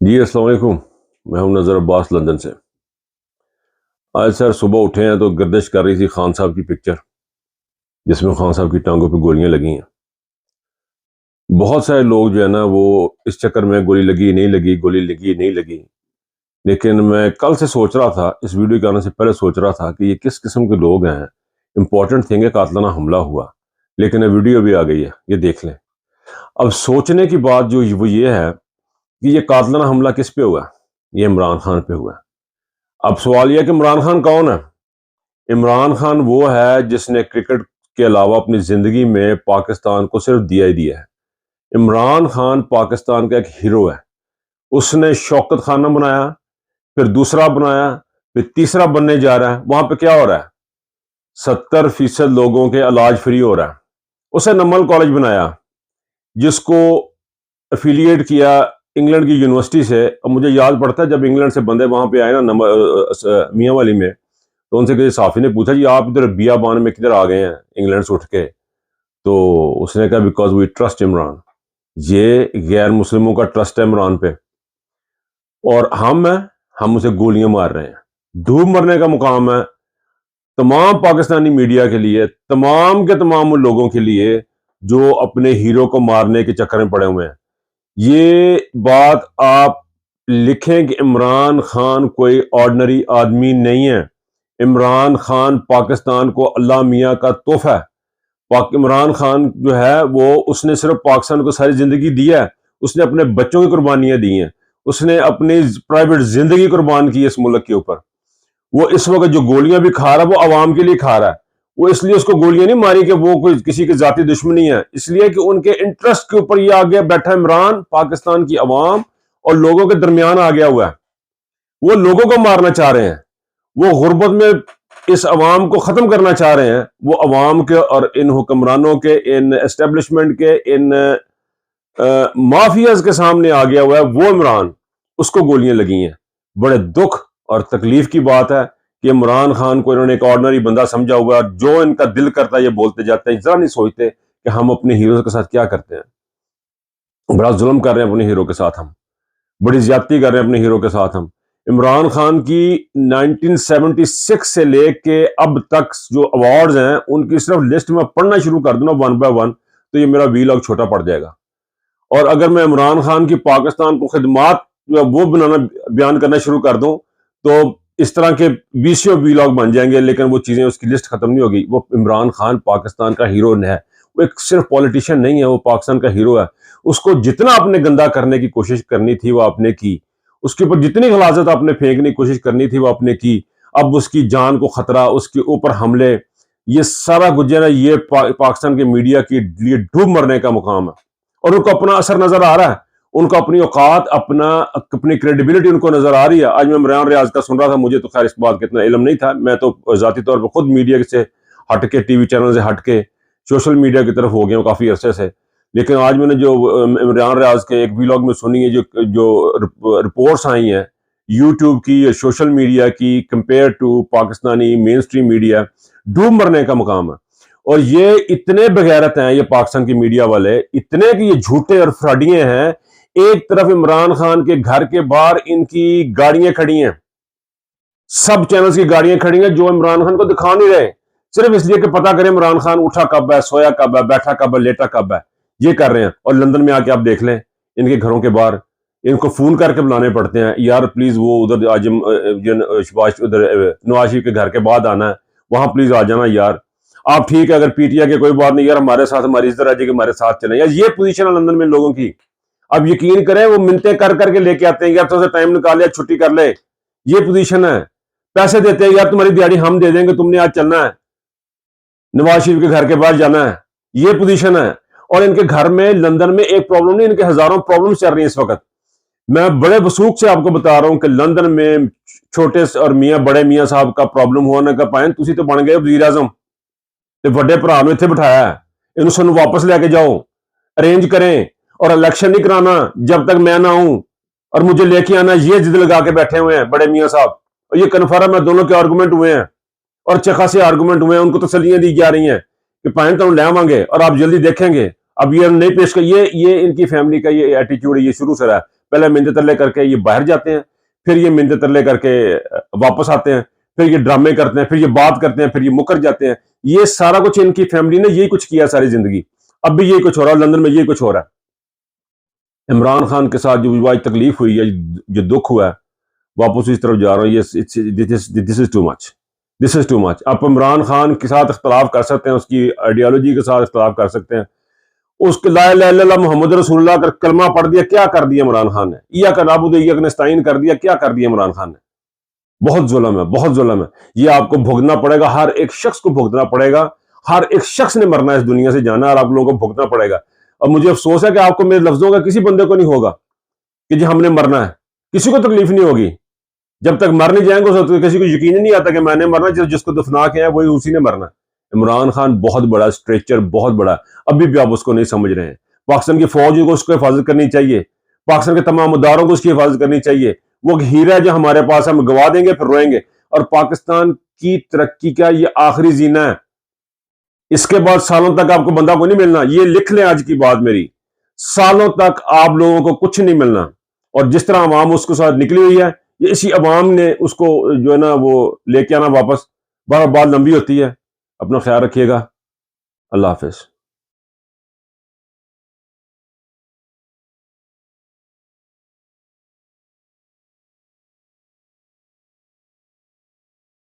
जी अस्सलाम वालेकुम। मैं हूं नज़र अब्बास लंदन से। आज सर सुबह उठे हैं तो गर्दिश कर रही थी खान साहब की पिक्चर, जिसमें खान साहब की टांगों पे गोलियां लगी हैं। बहुत सारे लोग जो है ना वो इस चक्कर में गोली लगी नहीं लगी, गोली लगी नहीं लगी। लेकिन मैं कल से सोच रहा था, इस वीडियो के आने से पहले सोच रहा था कि ये किस किस्म के लोग हैं। इंपॉर्टेंट थिंग है, कातलाना हमला हुआ, लेकिन अब वीडियो भी आ गई है, ये देख लें। अब सोचने की बात जो वो ये है कि ये कातलाना हमला किस पे हुआ? ये इमरान खान पे हुआ। अब सवाल यह है कि इमरान खान कौन है? इमरान खान वो है जिसने क्रिकेट के अलावा अपनी जिंदगी में पाकिस्तान को सिर्फ दिया ही दिया है। इमरान खान पाकिस्तान का एक हीरो है। उसने शौकत खाना बनाया, फिर दूसरा बनाया, फिर तीसरा बनने जा रहा है। वहां पे क्या हो रहा है? 70% लोगों के इलाज फ्री हो रहा है। उसे नमल कॉलेज बनाया, जिसको एफिलिएट किया इंग्लैंड की यूनिवर्सिटी से। अब मुझे याद पड़ता है जब इंग्लैंड से बंदे वहां पे आए ना मियाँ वाली में, तो उनसे किसी साफी ने पूछा जी आप इधर बियाबान में किधर आ गए हैं इंग्लैंड से उठ के? तो उसने कहा बिकॉज वी ट्रस्ट इमरान। ये गैर मुस्लिमों का ट्रस्ट है इमरान पे, और हम उसे गोलियां मार रहे हैं। धूप मरने का मुकाम है तमाम पाकिस्तानी मीडिया के लिए, तमाम के तमाम उन लोगों के लिए जो अपने हीरो को मारने के चक्कर में पड़े हुए हैं। ये बात आप लिखें कि इमरान खान कोई ऑर्डिनरी आदमी नहीं है। इमरान खान पाकिस्तान को अल्लाह मियाँ का तोहफा है। इमरान खान जो है वो उसने सिर्फ पाकिस्तान को सारी जिंदगी दी है। उसने अपने बच्चों की कुर्बानियां दी हैं। उसने अपनी प्राइवेट जिंदगी कुर्बान की है इस मुल्क के ऊपर। वो इस वक्त जो गोलियां भी खा रहा है वो आवाम के लिए खा रहा है। वो इसलिए उसको गोलियां नहीं मारी कि वो कोई किसी की जाती दुश्मनी है, इसलिए कि उनके इंटरेस्ट के ऊपर ये आगे बैठा इमरान पाकिस्तान की अवाम और लोगों के दरमियान आ गया हुआ है। वो लोगों को मारना चाह रहे हैं। वो गुर्बत में इस अवाम को खत्म करना चाह रहे हैं। वो अवाम के और इन हुक्मरानों के, इन एस्टेब्लिशमेंट के, इन माफियाज के सामने आ गया हुआ है वो इमरान। उसको गोलियां लगी हैं। बड़े दुख और तकलीफ की बात है कि इमरान खान को इन्होंने एक ऑर्डिनरी बंदा समझा हुआ है। जो इनका दिल करता है ये बोलते जाते हैं, जरा नहीं सोचते कि हम अपने हीरो के साथ क्या करते हैं। बड़ा जुल्म कर रहे हैं अपने हीरो के साथ, हम बड़ी ज्यादती कर रहे हैं अपने हीरो के साथ हम। इमरान खान की 1976 से लेके अब तक जो अवार्ड्स हैं उनकी सिर्फ लिस्ट में पढ़ना शुरू कर दूं ना वन बाय वन, तो ये मेरा वीलॉग छोटा पड़ जाएगा। और अगर मैं इमरान खान की पाकिस्तान को खिदमात वो बनाना बयान करना शुरू कर दूं तो इस तरह के 20 वीलॉग बन जाएंगे, लेकिन वो चीजें, उसकी लिस्ट खत्म नहीं होगी। वो इमरान खान पाकिस्तान का हीरो है। वो एक सिर्फ पॉलिटिशियन नहीं है, वो पाकिस्तान का हीरो है। उसको जितना आपने गंदा करने की कोशिश करनी थी वो आपने की। उसके ऊपर जितनी गलाजत आपने फेंकने की कोशिश करनी थी वो आपने की। अब उसकी जान को खतरा, उसके ऊपर हमले, ये सारा गुजरा ये पाकिस्तान के मीडिया के लिए डूब मरने का मुकाम है। और उनको अपना असर नजर आ रहा है। उनको अपनी औकात, अपनी क्रेडिबिलिटी उनको नजर आ रही है। आज मैं इमरान रियाज का सुन रहा था, मुझे तो खैर इस बात का इतना इल्म नहीं था। मैं तो जाती तौर पर खुद मीडिया से हट के, टीवी चैनल से हट के सोशल मीडिया की तरफ हो गया हूँ काफी अरसे से। लेकिन आज मैंने जो इमरान रियाज के एक व्लॉग में सुनी है, जो जो रिपोर्ट्स आई हैं यूट्यूब की या सोशल मीडिया की compare to Pakistani mainstream media, डूब मरने का मुकाम है। और ये इतने बगैरत हैं ये पाकिस्तान की मीडिया वाले, इतने कि ये झूठे और फ्रॉडिये हैं। एक तरफ इमरान खान के घर के बाहर इनकी गाड़ियां खड़ी हैं, सब चैनल्स की गाड़ियां खड़ी हैं जो इमरान खान को दिखा नहीं रहे, सिर्फ इसलिए कि पता करें इमरान खान उठा कब है, सोया कब है, बैठा कब है, लेटा कब है। ये कर रहे हैं। और लंदन में आके आप देख लें इनके घरों के बाहर इनको फोन करके बुलाने पड़ते हैं, यार प्लीज वो उधर आजम उधर नवाज शरीफ के घर के बाद आना है, वहां प्लीज आ जाना यार। आप ठीक है, अगर पीटीआई के कोई बात नहीं यार, हमारे साथ हमारी इज्जत आ जाएगी, हमारे साथ चले यार। ये पोजीशन है लंदन में लोगों की। अब यकीन करें वो मिलते कर करके लेके आते हैं, यार थोड़ा सा टाइम निकाल लिया, छुट्टी कर ले। ये पोजीशन है। पैसे देते हैं, यार तुम्हारी दिहाड़ी हम दे देंगे, तुमने आज चलना है, नवाज शरीफ के घर के बाहर जाना है। ये पोजीशन है। और इनके घर में लंदन में एक प्रॉब्लम नहीं, इनके हजारों प्रॉब्लम चल रही है इस वक्त। मैं बड़े वसूख से आपको बता रहा हूं कि लंदन में छोटे और बड़े मियाँ साहब का प्रॉब्लम हुआ ना, पाए तुसी तो बन गए वजीर आजम, ਤੇ ਵੱਡੇ ਭਰਾ ਨੂੰ ਇੱਥੇ ਬਿਠਾਇਆ है, इन्हों ਸਾਨੂੰ वापस लेके जाओ, अरेंज करें, और इलेक्शन नहीं कराना जब तक मैं ना हूं, और मुझे लेके आना। ये जिद लगा के बैठे हुए हैं बड़े मियाँ साहब, और ये कन्फर्म है दोनों के आर्गूमेंट हुए हैं, और अच्छे खासे आर्गूमेंट हुए हैं। उनको तसल्लियां दी जा रही हैं कि पाइन तो ले आवांगे और आप जल्दी देखेंगे। अब ये नहीं पेश कर, ये इनकी फैमिली का ये एटीट्यूड है, ये शुरू से रहा है। पहले मिन्नत तरले करके ये बाहर जाते हैं, फिर ये मिन्नत तरले करके वापस आते हैं, फिर ये ड्रामे करते हैं, फिर ये बात करते हैं, फिर ये मुकर जाते हैं। ये सारा कुछ इनकी फैमिली ने यही कुछ किया सारी जिंदगी। अब भी यही कुछ हो रहा है, लंदन में यही कुछ हो रहा है। इमरान खान के साथ जो आज तकलीफ हुई है, जो दुख हुआ है, वापस इस तरफ जा रहा हूँ। This is too much, this is too much. आप इमरान खान के साथ इख्तलाफ कर सकते हैं, उसकी आइडियोलॉजी के साथ इख्तलाफ कर सकते हैं, उसके ला इलाहा इल्लल्लाह मोहम्मद रसूलुल्लाह का कलमा पढ़ दिया, क्या कर दिया इमरान खान ने? इय्याक नअबुदु व इय्याक नस्तईन कर दिया, क्या कर दिया इमरान खान ने? बहुत जुल्म है, बहुत जुल्म है। ये आपको भुगतना पड़ेगा, हर एक शख्स को भुगतना पड़ेगा। हर एक शख्स ने मरना है इस दुनिया से, जाना, और आप लोगों को भुगतना पड़ेगा। और मुझे अफसोस है कि आपको मेरे लफ्जों का किसी बंदे को नहीं होगा कि जी हमने मरना है, किसी को तकलीफ नहीं होगी। जब तक मर नहीं जाएंगे तो किसी को यकीन नहीं आता कि मैंने मरना, जिसको दफना के है वही उसी ने मरना। इमरान खान बहुत बड़ा स्ट्रेचर, बहुत बड़ा, अभी भी आप उसको नहीं समझ रहे हैं। पाकिस्तान की फौज को उसको हिफाजत करनी चाहिए, पाकिस्तान के तमाम इदारों को उसकी हिफाजत करनी चाहिए। वो हीरा है जो हमारे पास, हम गवा देंगे फिर रोएंगे। और पाकिस्तान की तरक्की का ये आखिरी जीना है, इसके बाद सालों तक आपको बंदा को नहीं मिलना। ये लिख लें आज की बात मेरी, सालों तक आप लोगों को कुछ नहीं मिलना। और जिस तरह अवाम उसके साथ निकली हुई है, ये इसी अवाम ने उसको जो है ना वो लेके आना वापस, बार बात लंबी होती है। अपना ख्याल रखिएगा। अल्लाह हाफिज।